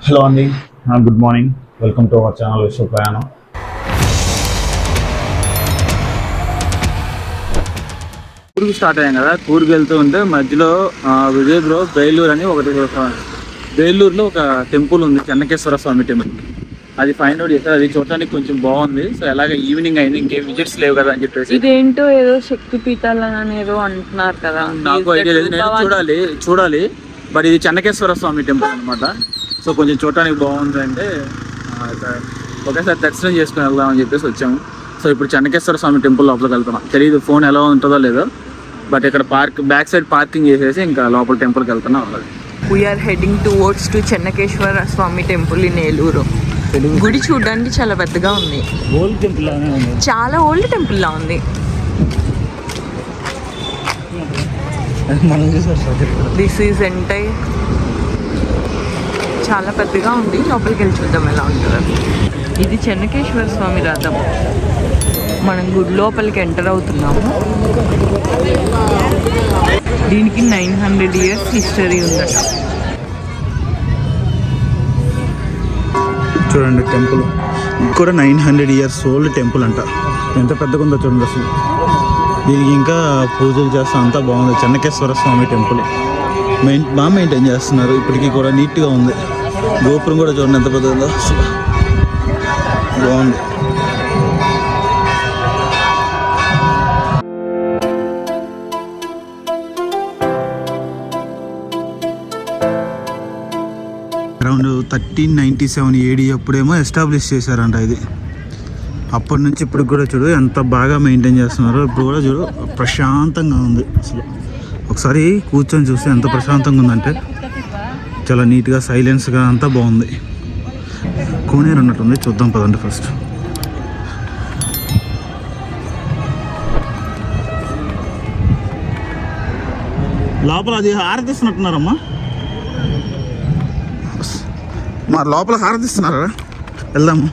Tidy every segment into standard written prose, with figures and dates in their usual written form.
Hello అండి, good morning. Welcome to our channel విశ్వ ప్రయాణం. కూర్గు స్టార్ట్ అయ్యాం కదా. కూర్గు వెళ్తూ ఉంటే మధ్యలో విజయ్ బ్రో బేలూరు అని బేలూరులో ఒక టెంపుల్ ఉంది, చెన్నకేశ్వర స్వామి టెంపుల్. అది ఫైండ్ అవుట్ చేస్తారు. అది చూడడానికి కొంచెం బాగుంది. సో అలాగే ఈవినింగ్ అయింది, ఇంకేం విజిట్స్ లేవు కదా అని చెప్పేసి. ఇదేంటో ఏదో శక్తి పీఠాలు అనేదో అంటున్నారు కదా, నాకు ఐడియా లేదు, నేను చూడాలి. బట్ ఇది చెన్నకేశ్వర స్వామి టెంపుల్ అనమాట. సో కొంచెం చూడటానికి బాగుంది అంటే ఒకేసారి దర్శనం చేసుకుని వెళ్దాం అని చెప్పేసి వచ్చాము. సో ఇప్పుడు చెన్నకేశ్వర స్వామి టెంపుల్ లోపలికి వెళ్తున్నాం. తెలియదు ఫోన్ ఎలా ఉంటుందో లేదో, బట్ ఇక్కడ బ్యాక్ సైడ్ పార్కింగ్ చేసేసి ఇంకా లోపల టెంపుల్కి వెళ్తున్నా ఉన్నది. We're heading towards to Chennakeshwara Swami temple in Eluru. గుడి చూడడానికి చాలా పెద్దగా ఉంది, ఓల్డ్ టెంపుల్ చాలా ఓల్డ్ టెంపుల్ లా ఉంది. దిస్ ఈజ్ ఎంటైర్ చాలా పెద్దగా ఉంది. లోపలికి వెళ్ళి చూద్దాం ఎలా ఉంటుందో. ఇది చెన్నకేశ్వర స్వామి రథం. మనం గుడి లోపలికి ఎంటర్ అవుతున్నాము. దీనికి 900 years హిస్టరీ ఉందట. చూడండి, టెంపుల్ కూడా 900 years ఓల్డ్ టెంపుల్ అంట. ఎంత పెద్దగా ఉందో చూడండి అసలు. దీనికి ఇంకా పూజలు చేస్తా, అంతా బాగుంది. చెన్నకేశ్వర స్వామి టెంపుల్ బాగా మెయింటైన్ చేస్తున్నారు. ఇప్పటికీ కూడా నీట్గా ఉంది. గోపురం కూడా చూడండి ఎంత పెద్దగా ఉందో, అసలు బాగుంది. అరౌండ్ 1397 AD అప్పుడేమో ఎస్టాబ్లిష్ చేశారంట ఇది. అప్పటి నుంచి ఇప్పుడు కూడా చూడు ఎంత బాగా మెయింటైన్ చేస్తున్నారు. ఇప్పుడు కూడా చూడు ప్రశాంతంగా ఉంది అసలు. ఒకసారి కూర్చొని చూస్తే ఎంత ప్రశాంతంగా ఉందంటే చాలా నీట్గా సైలెన్స్గా అంతా బాగుంది. కోనేరు ఉన్నట్టుంది, చూద్దాం పదండి. ఫస్ట్ లోపల అది హారతిస్తున్నట్టున్నారమ్మా. మా లోపల హారతిస్తున్నారా? వెళ్దాము.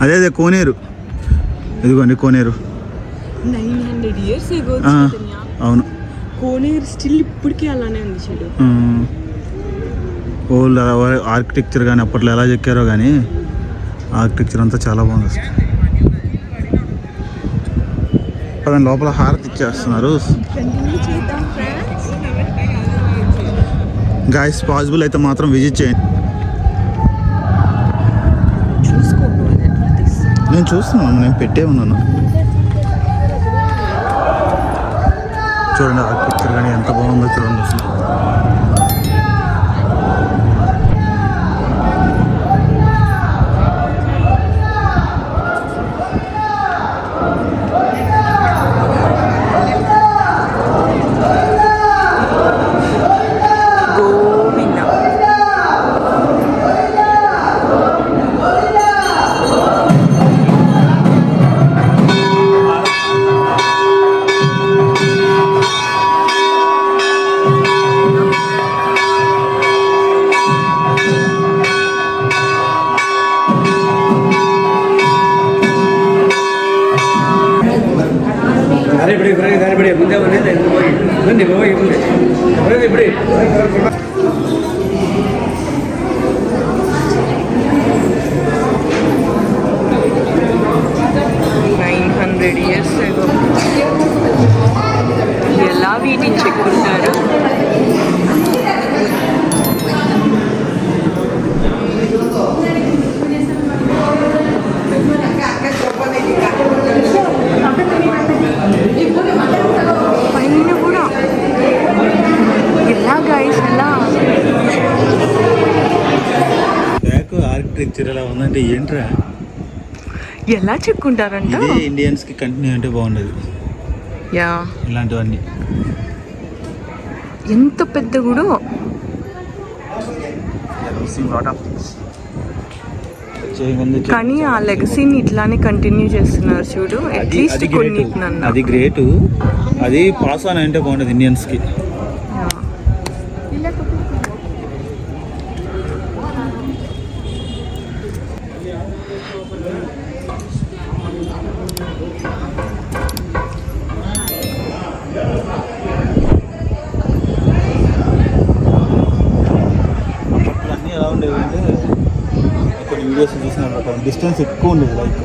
అదే కోనేరు, ఇదిగోండి కోనేరు. 900 years ago. అవును, కోనేరు స్టిల్ ఇప్పటికీ అలానే ఉంది చూడు. ఓల్డ్ ఆర్కిటెక్చర్ కానీ అప్పట్లో ఎలా చెక్కారో కానీ ఆర్కిటెక్చర్ అంతా చాలా బాగుంది అసలు. పదండి, లోపల హారతి ఇచ్చేస్తున్నారు. గాయస్ పాసిబుల్ అయితే మాత్రం విజిట్ చేయండి. నేను చూస్తున్నాను, నేను పెట్టే ఉన్నాను. చూడండి ఆర్కిటెక్చర్ కానీ ఎంత బాగుందో చూడండి అసలు. ఎలా వీటిని చెక్కుంటారు. పైన కూడా ఎలా గైస్, ఎలా ఆర్కిటెక్చర్ ఎలా ఉందంటే ఏంట్రా, ఎలా చెక్కుంటారంట. ఇది ఇండియన్స్కి కంటిన్యూ అంటే బాగుండదు. యా, ఇలాంటివన్నీ ఎంత పెద్ద కూడా. కానీ ఆ లెగసీని ఇట్లానే కంటిన్యూ చేస్తున్నారు చూడు. అట్లీస్ట్ కొన్నిటినన్నా. అది గ్రేట్. అది పాస్ ఆన్ అంటే బాగుండదు ఇండియన్స్కి. డిస్టెన్స్ ఎక్కువ ఉండేది. లైక్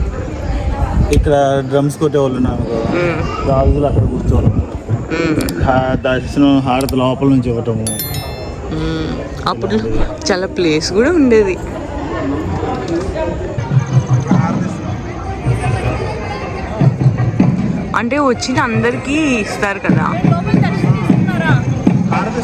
ఇక్కడ డ్రమ్స్ కొట్టే వాళ్ళు ఉన్నారు కదా, రాజులు అక్కడ కూర్చోవడం, దర్శనం హారతి లోపల నుంచి ఇవ్వటము. అప్పుడు చాలా ప్లేస్ కూడా ఉండేది. అంటే వచ్చిన అందరికీ ఇస్తారు కదా. హారతి